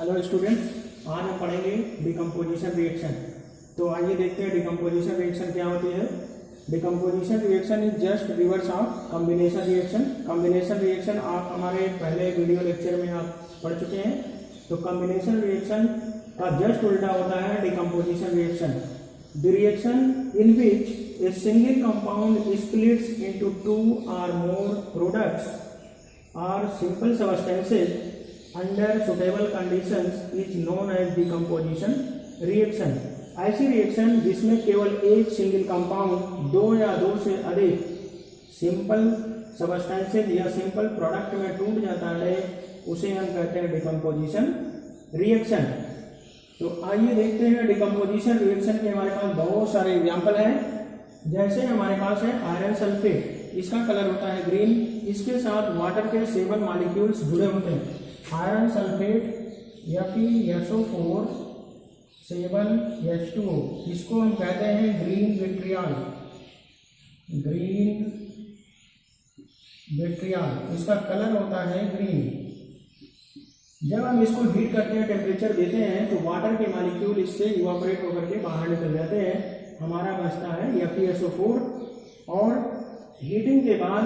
Hello students, आज हम पढ़ेंगे डिकम्पोजिशन रिएक्शन। तो आइए देखते हैं डिकम्पोजिशन रिएक्शन क्या होती है। Decomposition reaction is just reverse of combination reaction. Combination reaction आप हमारे पहले वीडियो लेक्चर में आप पढ़ चुके हैं। तो कॉम्बिनेशन रिएक्शन का जस्ट उल्टा होता है decomposition reaction. The reaction in which a single compound splits into two और मोर प्रोडक्ट्स और simple substances under suitable conditions is known as decomposition reaction। ऐसी रिएक्शन जिसमें केवल एक सिंगल कंपाउंड दो या दो से अधिक सिंपल सब्सटेंसेस या सिंपल प्रोडक्ट में टूट जाता है उसे हम कहते हैं डिकम्पोजिशन रिएक्शन। तो आइए देखते हैं डिकम्पोजिशन रिएक्शन के हमारे पास बहुत सारे एग्जाम्पल हैं। जैसे हमारे पास है आयरन सल्फेट, इसका कलर होता है ग्रीन, इसके साथ वाटर के 7 मॉलिक्यूल्स जुड़े होते हैं। आयरन सल्फेट FeSO4 7H2O, इसको हम कहते हैं ग्रीन विट्रियल। ग्रीन विट्रियल, इसका कलर होता है ग्रीन। जब हम इसको हीट करते हैं, टेम्परेचर देते हैं, तो वाटर के मॉलिक्यूल इससे इवापोरेट होकर के बाहर निकल जाते हैं। हमारा बचता है FeSO4 और हीटिंग के बाद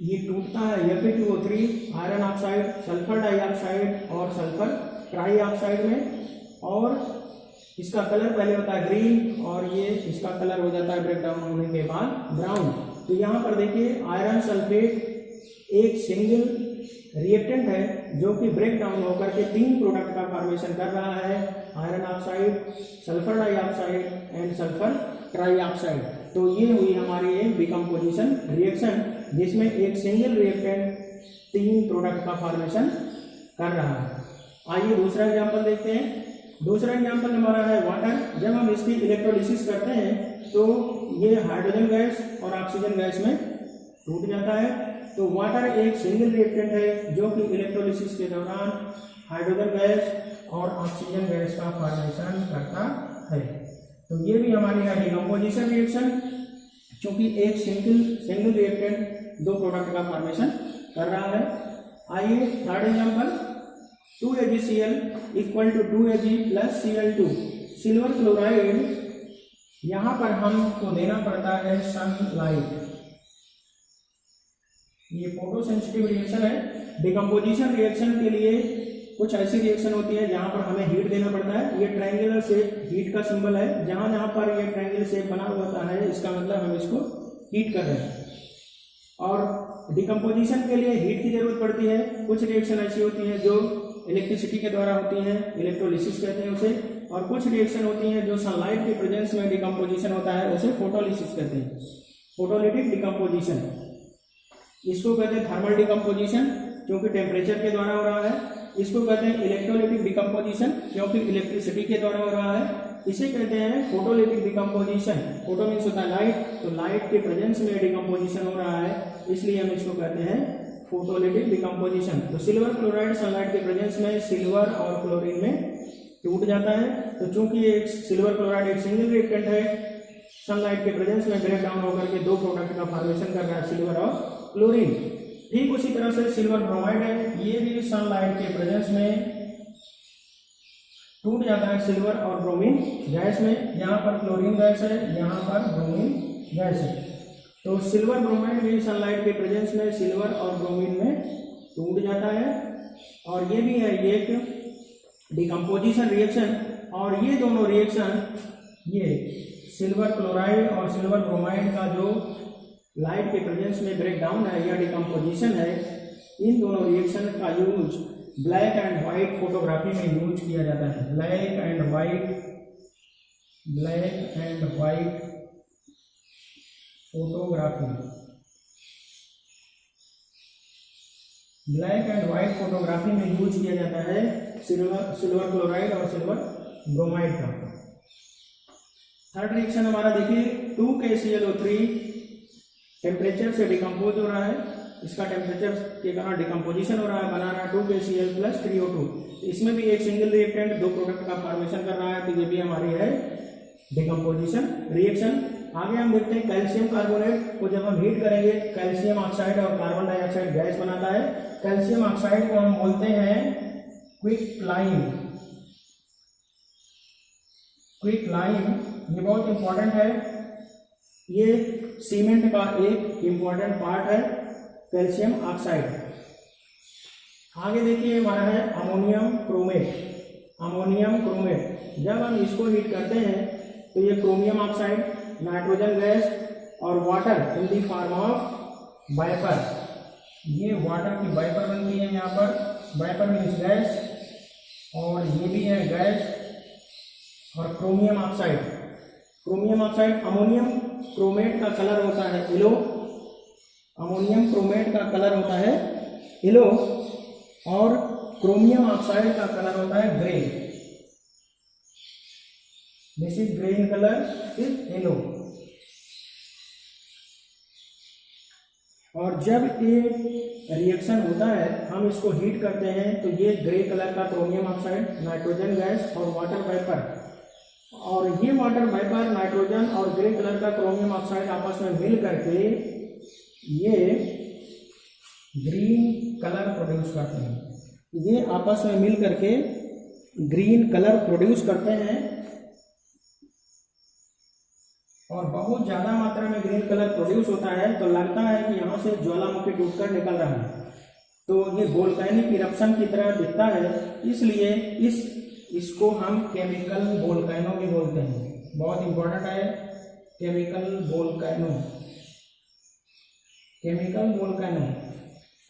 ये टूटता है Fe2O3 iron oxide, sulphur dioxide और सल्फर ट्राइऑक्साइड में। और इसका कलर पहले होता है ग्रीन और ये इसका कलर हो जाता है ब्रेक डाउन होने के बाद ब्राउन। तो यहाँ पर देखिए आयरन सल्फेट एक सिंगल रिएक्टेंट है जो कि ब्रेक डाउन होकर के 3 प्रोडक्ट का फॉर्मेशन कर रहा है, iron oxide, sulphur dioxide and sulphur trioxide. तो ये हुई हमारी एक डिकम्पोजिशन रिएक्शन जिसमें एक सिंगल रिएक्टेंट 3 प्रोडक्ट का फॉर्मेशन कर रहा है। आइए दूसरा एग्जांपल देखते हैं। दूसरा एग्जांपल हमारा है वाटर। जब हम इसकी इलेक्ट्रोलिसिस करते हैं तो ये हाइड्रोजन गैस और ऑक्सीजन गैस में टूट जाता है। तो वाटर एक सिंगल रिएक्टेंट है जो कि इलेक्ट्रोलिसिस के दौरान हाइड्रोजन गैस और ऑक्सीजन गैस का फॉर्मेशन करता है। तो ये भी हमारी है डिकम्पोजिशन रिएक्शन, क्योंकि एक सिंगल रिएक्टेंट 2 प्रोडक्ट का फॉर्मेशन कर रहा है। आइए third example, 2AgCl equal to 2Ag plus Cl2 silver chloride. यहां पर हमको देना पड़ता है सनलाइट। ये फोटो सेंसिटिव रिएक्शन है। डिकम्पोजिशन रिएक्शन के लिए कुछ ऐसी रिएक्शन होती है जहां पर हमें हीट देना पड़ता है। ये ट्रायंगुलर शेप हीट का सिंबल है। जहां जहां पर ये ट्रायंगल शेप बना हुआ होता है इसका मतलब हम इसको हीट कर रहे हैं। और डिकम्पोजिशन के लिए हीट की जरूरत पड़ती है। कुछ रिएक्शन ऐसी होती है जो इलेक्ट्रिसिटी के द्वारा होती है, इलेक्ट्रोलिसिस कहते हैं उसे। और कुछ रिएक्शन होती है जो सनलाइट के प्रेजेंस में डिकम्पोजिशन होता है, उसे फोटोलिसिस कहते हैं, फोटोलिटिक डिकम्पोजिशन। इसको कहते हैं थर्मल डिकम्पोजिशन क्योंकि टेम्परेचर के द्वारा हो रहा है। इसको कहते हैं इलेक्ट्रोलिटिक डिकम्पोजिशन क्योंकि इलेक्ट्रिसिटी के द्वारा हो रहा है। इसे कहते हैं फोटोलिटिक डिकम्पोजिशन। फोटो मीन्स होता है लाइट, तो लाइट के प्रेजेंस में डिकम्पोजिशन हो रहा है, इसलिए हम इसको कहते हैं फोटोलिटिक डिकम्पोजिशन। तो सिल्वर क्लोराइड सनलाइट के प्रेजेंस में सिल्वर और क्लोरीन में टूट जाता है। तो चूंकि एक सिल्वर क्लोराइड एक सिंगल रिएक्टेंट है, सनलाइट के प्रेजेंस में ब्रेक डाउन होकर के 2 प्रोडक्ट का फॉर्मेशन कर रहा है, सिल्वर और क्लोरीन। ठीक उसी तरह से सिल्वर ब्रोमाइड है, ये भी सनलाइट के प्रेजेंस में टूट जाता है सिल्वर और ब्रोमीन गैस में। यहाँ पर क्लोरीन गैस है, यहाँ पर ब्रोमीन गैस है। तो सिल्वर ब्रोमाइड भी सनलाइट के प्रेजेंस में सिल्वर और ब्रोमीन में टूट जाता है। और ये भी है एक डिकम्पोजिशन रिएक्शन। और ये दोनों रिएक्शन, ये सिल्वर क्लोराइड और सिल्वर ब्रोमाइड का जो लाइट के प्रेजेंस में ब्रेक डाउन है या डिकम्पोजिशन है, इन दोनों रिएक्शन का use black and white photography में यूज किया जाता है। Black and white photography, black and white photography में यूज किया जाता है सिल्वर क्लोराइड और सिल्वर ब्रोमाइड का। थर्ड रिएक्शन हमारा देखिए 2KClO3 टेम्परेचर से डिकम्पोज हो रहा है। इसका टेम्परेचर के कारण डिकम्पोजिशन हो रहा है, बना रहा है 2KCl प्लस 3O2। इसमें भी एक सिंगल रिएक्टेंट 2 प्रोडक्ट का फॉर्मेशन कर रहा है। तो ये भी हमारी है डिकम्पोजिशन रिएक्शन। आगे हम देखते हैं कैल्शियम कार्बोनेट को जब हम हीट करेंगे कैल्शियम ऑक्साइड और कार्बन डाइऑक्साइड गैस बनाता है। कैल्शियम ऑक्साइड को हम बोलते हैं क्विकलाइम। क्विकलाइम ये बहुत इंपॉर्टेंट है, ये सीमेंट का एक इंपॉर्टेंट पार्ट है, कैल्शियम ऑक्साइड। आगे देखिए हमारा है अमोनियम क्रोमेट। अमोनियम क्रोमेट जब हम इसको हीट करते हैं तो ये क्रोमियम ऑक्साइड, नाइट्रोजन गैस और water in the form of vapour, ये वाटर की वाइपर बनती है यहाँ पर। वाइपर मीन्स गैस, और ये भी है गैस। और chromium oxide, chromium oxide, ammonium chromate का कलर होता है येलो। अमोनियम क्रोमेट का कलर होता है येलो और क्रोमियम ऑक्साइड का कलर होता है grey. This is grey in colour, is yellow. और जब ये रिएक्शन होता है, हम इसको हीट करते हैं तो ये ग्रे कलर का क्रोमियम ऑक्साइड, नाइट्रोजन गैस और वाटर वेपर, और ये वाटर वेपर, नाइट्रोजन और ग्रे कलर का क्रोमियम ऑक्साइड आपस में मिल करके ये ग्रीन कलर प्रोड्यूस करते हैं। ये आपस में मिल करके ग्रीन कलर प्रोड्यूस करते हैं, और बहुत ज़्यादा मात्रा में ग्रीन कलर प्रोड्यूस होता है तो लगता है कि यहाँ से ज्वालामुखी टूटकर निकल रहा है, तो ये वोल्केनिक इरप्शन की तरह दिखता है। इसलिए इसको हम केमिकल वोल्केनो भी बोलते हैं। बहुत इंपॉर्टेंट है केमिकल वोल्केनो। केमिकल वोल्केनो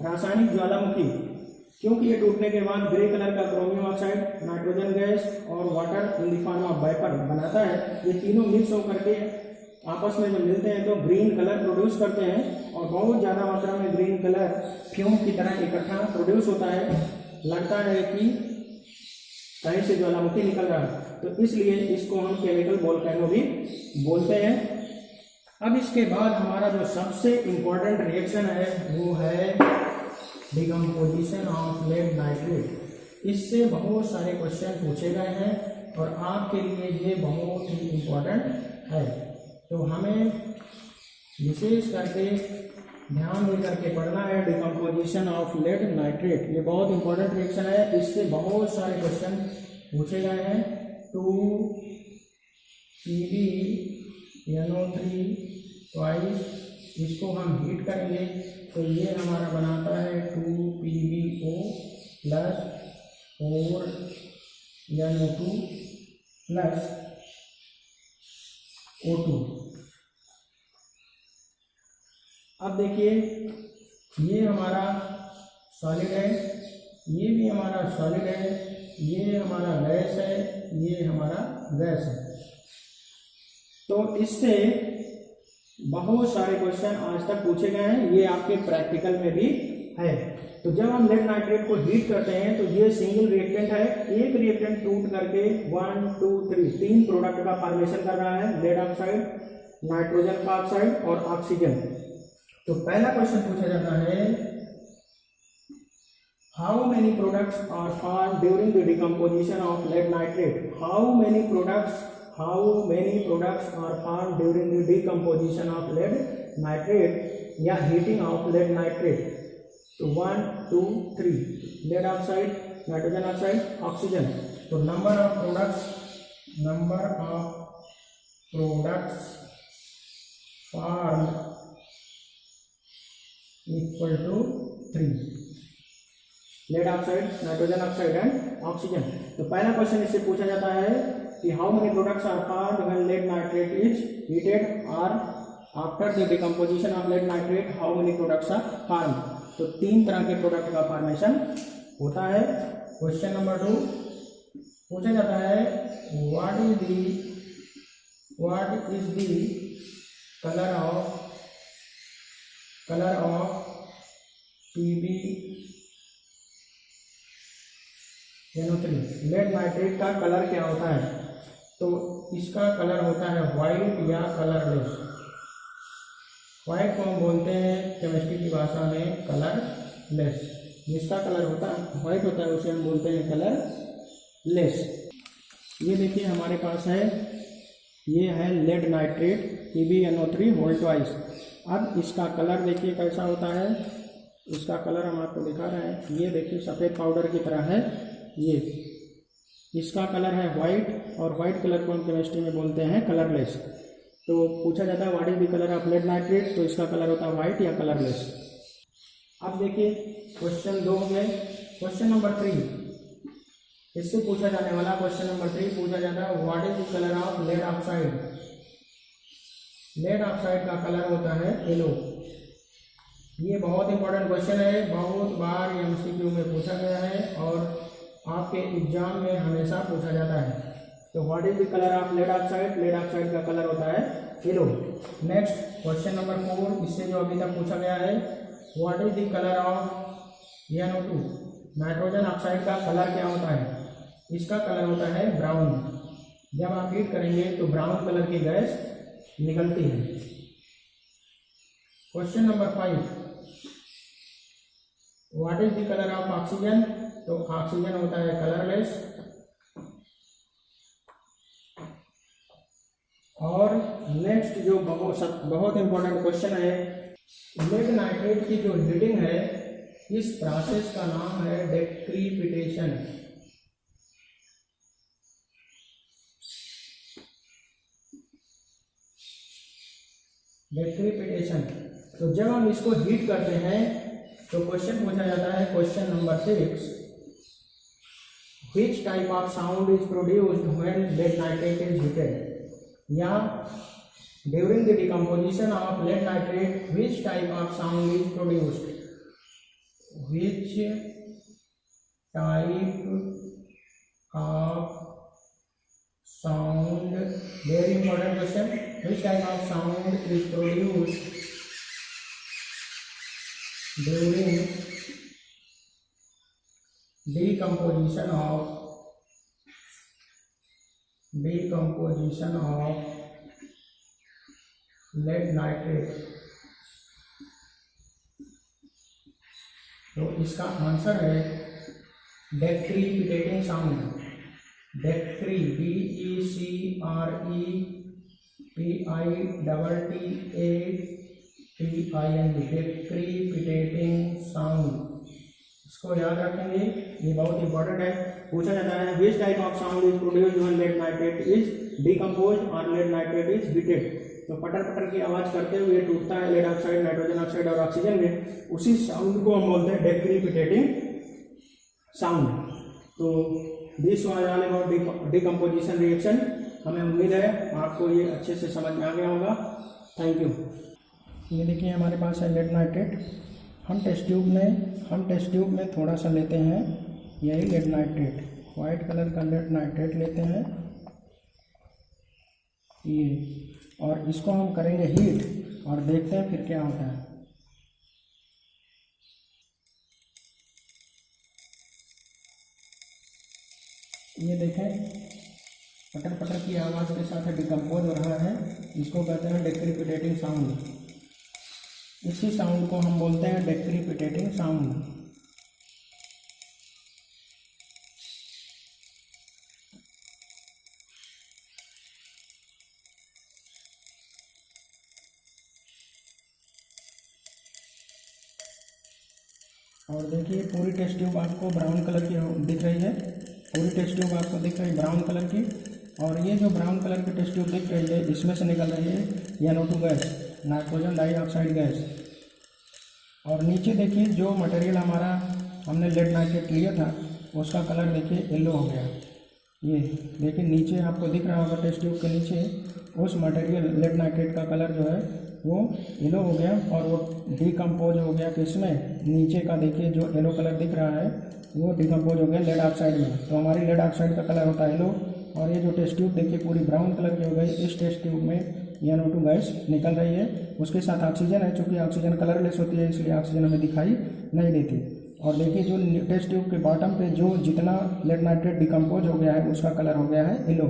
रासायनिक ज्वालामुखी, क्योंकि ये टूटने के बाद ग्रे कलर का क्रोमियम ऑक्साइड, नाइट्रोजन गैस और water in the form of vapour बनाता है। ये तीनों मिक्स होकर के आपस में जब मिलते हैं तो ग्रीन कलर प्रोड्यूस करते हैं, और बहुत ज़्यादा मात्रा में ग्रीन कलर फ्यूम की तरह इकट्ठा प्रोड्यूस होता है। लगता है कि कहीं से ज्वालामुखी निकल रहा है, तो इसलिए इसको हम केमिकल वोल्केनो भी बोलते हैं। अब इसके बाद हमारा जो सबसे इम्पोर्टेंट रिएक्शन है वो है डिकम्पोजिशन ऑफ लेड नाइट्रेट। इससे बहुत सारे क्वेश्चन पूछे गए हैं और आपके लिए ये बहुत ही इम्पोर्टेंट है, तो हमें विशेष करके ध्यान दे करके पढ़ना है। डिकम्पोजिशन ऑफ लेड नाइट्रेट ये बहुत इंपॉर्टेंट रिएक्शन है, इससे बहुत सारे क्वेश्चन पूछे गए हैं। 2PbNO3 ट्वाइस, इसको हम हीट करेंगे तो ये हमारा बनाता है 2PbO plus 4NO2 plus O2। अब देखिए ये हमारा सॉलिड है, ये भी हमारा सॉलिड है, ये हमारा गैस है, ये हमारा गैस है। तो इससे बहुत सारे क्वेश्चन आज तक पूछे गए हैं, ये आपके प्रैक्टिकल में भी है। तो जब हम लेड नाइट्रेट को हीट करते हैं तो ये सिंगल रिएक्टेंट है, एक रिएक्टेंट टूट करके 1 2 3 तीन प्रोडक्ट का फॉर्मेशन कर रहा है, लेड ऑक्साइड, नाइट्रोजन ऑक्साइड और ऑक्सीजन। तो पहला क्वेश्चन पूछा जाता है, how many products are form during the decomposition of lead nitrate. How many products are form during the decomposition of lead nitrate या हीटिंग ऑफ लेड नाइट्रेट। तो 1 2 3 lead oxide, nitrogen oxide, oxygen. तो number of products form equal to 3, lead oxide, nitrogen oxide and oxygen. तो पहला question इससे पूछा जाता है कि how many products are formed when lead nitrate is heated, और after the decomposition of lead nitrate how many products are formed. तो तीन तरह के प्रोडक्ट का फॉर्मेशन होता है। क्वेश्चन नंबर 2 पूछा जाता है, what is the colour of PbNO3। Lead nitrate का कलर क्या होता है? तो इसका कलर होता है व्हाइट या कलरलेस। व्हाइट को हम बोलते हैं केमिस्ट्री की भाषा में कलरलेस। जिसका कलर होता है व्हाइट होता है उसे हम बोलते हैं कलरलेस। ये देखिए हमारे पास है, ये है lead nitrate PbNO3 whole twice. अब इसका कलर देखिए कैसा होता है, इसका कलर हम आपको दिखा रहे हैं। ये देखिए सफ़ेद पाउडर की तरह है, ये इसका कलर है वाइट, और वाइट कलर को हम केमिस्ट्री में बोलते हैं कलरलेस। तो पूछा जाता है what is the colour of lead nitrate, तो इसका कलर होता है वाइट या कलरलेस। अब देखिए क्वेश्चन 2 में क्वेश्चन नंबर 3, इससे पूछा जाने वाला क्वेश्चन नंबर 3 पूछा जाता है what is the colour of lead oxide. Lead oxide का कलर होता है येलो। ये बहुत इंपॉर्टेंट क्वेश्चन है, बहुत बार एमसीक्यू में पूछा गया है और आपके एग्जाम में हमेशा पूछा जाता है। तो what is the colour of lead oxide, lead oxide का कलर होता है येलो। नेक्स्ट क्वेश्चन नंबर 4, इससे जो अभी तक पूछा गया है what is the colour of NO2, nitrogen oxide का कलर क्या होता है, इसका कलर होता है ब्राउन। जब आप हीट करेंगे तो ब्राउन कलर की गैस निकलती है। Question number 5, what is the colour of oxygen, तो ऑक्सीजन होता है कलरलेस। और नेक्स्ट जो बहुत इंपॉर्टेंट क्वेश्चन है, लेड नाइट्रेट की जो हीटिंग है इस प्रोसेस का नाम है डेक्रीपिटेशन। डेक्रीपिटेशन, तो जब हम इसको हीट करते हैं तो क्वेश्चन पूछा जाता है question number 6, which type of sound is produced when lead nitrate is heated, या during the decomposition of lead nitrate which type of sound is produced, which type of sound, very important question, which type of sound is produced during decomposition of lead nitrate। तो इसका answer है डेक्रीपिटेटिंग sound. Decree DECREPITTATIN, डेक्रीपिटेटिंग sound, इसको याद रखेंगे, ये बहुत important है। पूछा जाता है which type of sound is produced when lead nitrate is decomposed और लेड नाइट्रेट इज हीटेड। तो पटर पटर की आवाज करते हुए टूटता है लेड ऑक्साइड, नाइट्रोजन ऑक्साइड और ऑक्सीजन में, उसी साउंड को हम बोलते हैं डेक्रीपिटेटिंग साउंड। तो this was all about decomposition reaction. हमें उम्मीद है आपको ये अच्छे से समझ में आ गया होगा। Thank you. ये देखिए हमारे पास है लेड नाइट्रेट। हम टेस्ट ट्यूब में थोड़ा सा लेते हैं, यही लेड नाइट्रेट, वाइट कलर का लेड नाइट्रेट लेते हैं ये, और इसको हम करेंगे हीट और देखते हैं फिर क्या होता है। ये देखें पटर पटर की आवाज़ के साथ डिकम्पोज हो रहा है, इसको कहते हैं डेक्रीपिटेटिंग साउंड। इसी साउंड को हम बोलते हैं डेक्रीपिटेटिंग साउंड। और देखिए पूरी टेस्ट ट्यूब आपको ब्राउन कलर की दिख रही है, पूरी टेस्ट ट्यूब आपको दिख रही है ब्राउन कलर की। और ये जो ब्राउन कलर की टेस्ट ट्यूब दिख रही है इसमें से निकल रही है NO2 gas, nitrogen dioxide gas. और नीचे देखिए जो मटेरियल हमने लेड नाइट्रेट लिया था उसका कलर देखिए येलो हो गया। ये देखिए नीचे आपको दिख रहा होगा टेस्ट ट्यूब के नीचे उस मटेरियल लेड नाइट्रेट का कलर जो है वो येलो हो गया और वो डिकम्पोज हो गया। किसमें, नीचे का देखिए जो येलो कलर दिख रहा है वो डिकम्पोज हो गया लेड ऑक्साइड में। तो हमारी लेड ऑक्साइड का कलर होता है येलो। और ये जो टेस्ट ट्यूब देखिए पूरी ब्राउन कलर की हो गई। इस टेस्ट ट्यूब में NO2 गैस निकल रही है, उसके साथ ऑक्सीजन है। चूँकि ऑक्सीजन कलरलेस होती है इसलिए ऑक्सीजन हमें दिखाई नहीं देती। और देखिए जो टेस्ट ट्यूब के बॉटम पे जो जितना लेड नाइट्रेट डिकम्पोज हो गया है उसका कलर हो गया है येलो।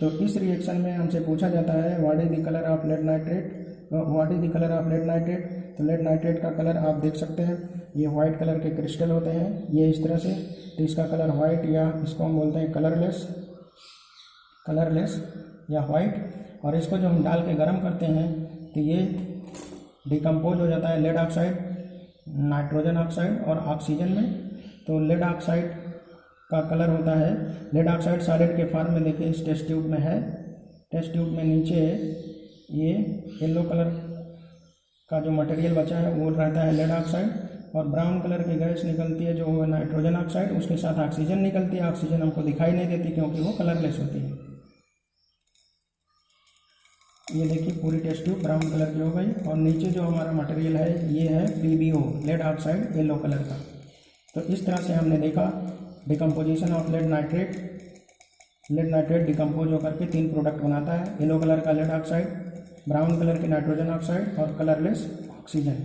तो इस रिएक्शन में हमसे पूछा जाता है what is the colour of lead nitrate, what is the colour of lead nitrate. तो लेड नाइट्रेट का कलर आप देख सकते हैं, ये वाइट कलर के क्रिस्टल होते हैं ये इस तरह से। तो इसका कलर वाइट या इसको हम बोलते हैं कलरलेस या वाइट। और इसको जो हम डाल के गर्म करते हैं तो ये डिकम्पोज हो जाता है लेड ऑक्साइड, नाइट्रोजन ऑक्साइड और ऑक्सीजन में। तो लेड ऑक्साइड का कलर होता है। लेड ऑक्साइड सॉलिड के फॉर्म में देखिए इस टेस्ट ट्यूब में है। टेस्ट ट्यूब में नीचे ये येलो कलर का जो मटेरियल बचा है वो रहता है लेड ऑक्साइड, और ब्राउन कलर की गैस निकलती है जो है नाइट्रोजन ऑक्साइड, उसके साथ ऑक्सीजन निकलती है। ऑक्सीजन हमको दिखाई नहीं देती क्योंकि वो कलरलेस होती है। ये देखिए पूरी टेस्ट ट्यूब ब्राउन कलर की हो गई, और नीचे जो हमारा मटेरियल है ये है PbO lead oxide yellow colour का। तो इस तरह से हमने देखा decomposition of lead nitrate. Lead nitrate decompose होकर के 3 प्रोडक्ट बनाता है, येलो कलर का लेड ऑक्साइड, ब्राउन कलर की नाइट्रोजन ऑक्साइड और कलरलेस ऑक्सीजन।